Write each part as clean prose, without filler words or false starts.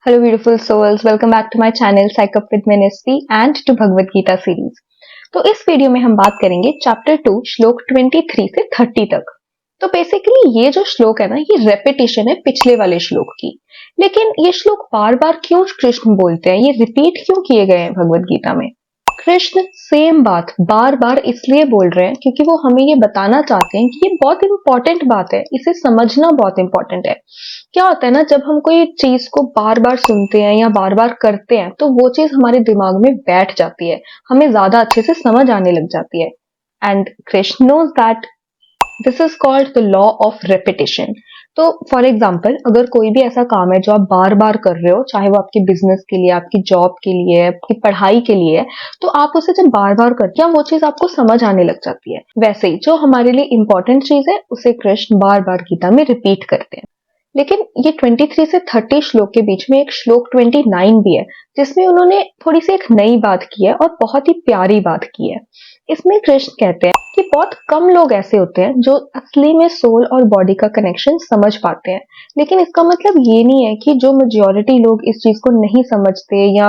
Hello, beautiful souls. Welcome back to my channel Psych Up with Ministry and to Bhagavad Gita series. तो इस video में हम बात करेंगे चैप्टर 2 श्लोक 23 से 30 तक। तो बेसिकली ये जो श्लोक है ना, ये रेपिटेशन है पिछले वाले श्लोक की। लेकिन ये श्लोक बार बार क्यों कृष्ण बोलते हैं, ये रिपीट क्यों किए गए हैं भगवत गीता में? कृष्ण सेम बात बार बार इसलिए बोल रहे हैं क्योंकि वो हमें ये बताना चाहते हैं कि ये बहुत इंपॉर्टेंट बात है, इसे समझना बहुत इंपॉर्टेंट है। क्या होता है ना, जब हम कोई चीज को बार बार सुनते हैं या बार बार करते हैं तो वो चीज हमारे दिमाग में बैठ जाती है, हमें ज्यादा अच्छे से समझ आने लग जाती है। And Krishna knows that this is called the law of repetition. तो फॉर एग्जाम्पल, अगर कोई भी ऐसा काम है जो आप बार बार कर रहे हो, चाहे वो आपके बिजनेस के लिए, आपकी जॉब के लिए, आपकी पढ़ाई के लिए, तो आप उसे जब बार बार करते हैं वो चीज आपको समझ आने लग जाती है। वैसे ही जो हमारे लिए इंपॉर्टेंट चीज है उसे कृष्ण बार बार गीता में रिपीट करते हैं। लेकिन ये 23 से 30 श्लोक के बीच में एक श्लोक 29 भी है, जिसमें उन्होंने थोड़ी सी एक नई बात की है और बहुत ही प्यारी बात की है। इसमें कृष्ण कहते हैं कि बहुत कम लोग ऐसे होते हैं जो असली में सोल और बॉडी का कनेक्शन समझ पाते हैं। लेकिन इसका मतलब ये नहीं है कि जो मेजॉरिटी लोग इस चीज को नहीं समझते या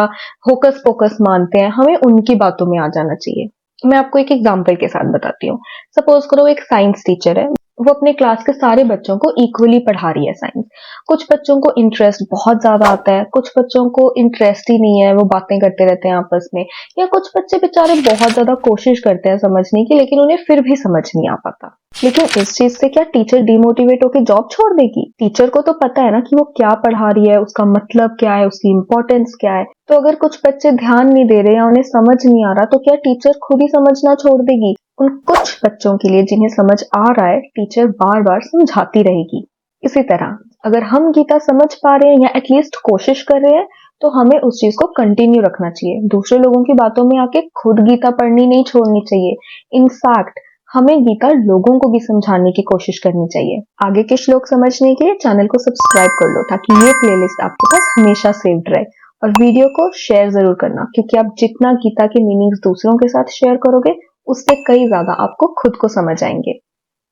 होकस पोकस मानते हैं, हमें उनकी बातों में आ जाना चाहिए। मैं आपको एक एग्जाम्पल के साथ बताती हूँ। सपोज करो एक साइंस टीचर है, वो अपने क्लास के सारे बच्चों को इक्वली पढ़ा रही है साइंस। कुछ बच्चों को इंटरेस्ट बहुत ज्यादा आता है, कुछ बच्चों को इंटरेस्ट ही नहीं है, वो बातें करते रहते हैं आपस में। या कुछ बच्चे बेचारे बहुत ज्यादा कोशिश करते हैं समझने की, लेकिन उन्हें फिर भी समझ नहीं आ पाता। लेकिन इस चीज से क्या टीचर डिमोटिवेट होकर जॉब छोड़ देगी? टीचर को तो पता है ना कि वो क्या पढ़ा रही है, उसका मतलब क्या है, उसकी इंपॉर्टेंस क्या है। तो अगर कुछ बच्चे ध्यान नहीं दे रहे या उन्हें समझ नहीं आ रहा, तो क्या टीचर खुद ही समझना छोड़ देगी? उन कुछ बच्चों के लिए जिन्हें समझ आ रहा है, टीचर बार बार समझाती रहेगी। इसी तरह अगर हम गीता समझ पा रहे हैं या एटलीस्ट कोशिश कर रहे हैं, तो हमें उस चीज को कंटिन्यू रखना चाहिए। दूसरे लोगों की बातों में आके खुद गीता पढ़नी नहीं छोड़नी चाहिए। इनफैक्ट हमें गीता लोगों को भी समझाने की कोशिश करनी चाहिए। आगे के श्लोक समझने के लिए चैनल को सब्सक्राइब कर लो, ताकि ये प्लेलिस्ट आपके पास हमेशा सेव्ड रहे। और वीडियो को शेयर जरूर करना, क्योंकि आप जितना गीता के मीनिंग्स दूसरों के साथ शेयर करोगे, उससे कई ज्यादा आपको खुद को समझ आएंगे।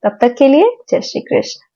तब तक के लिए जय श्री कृष्ण।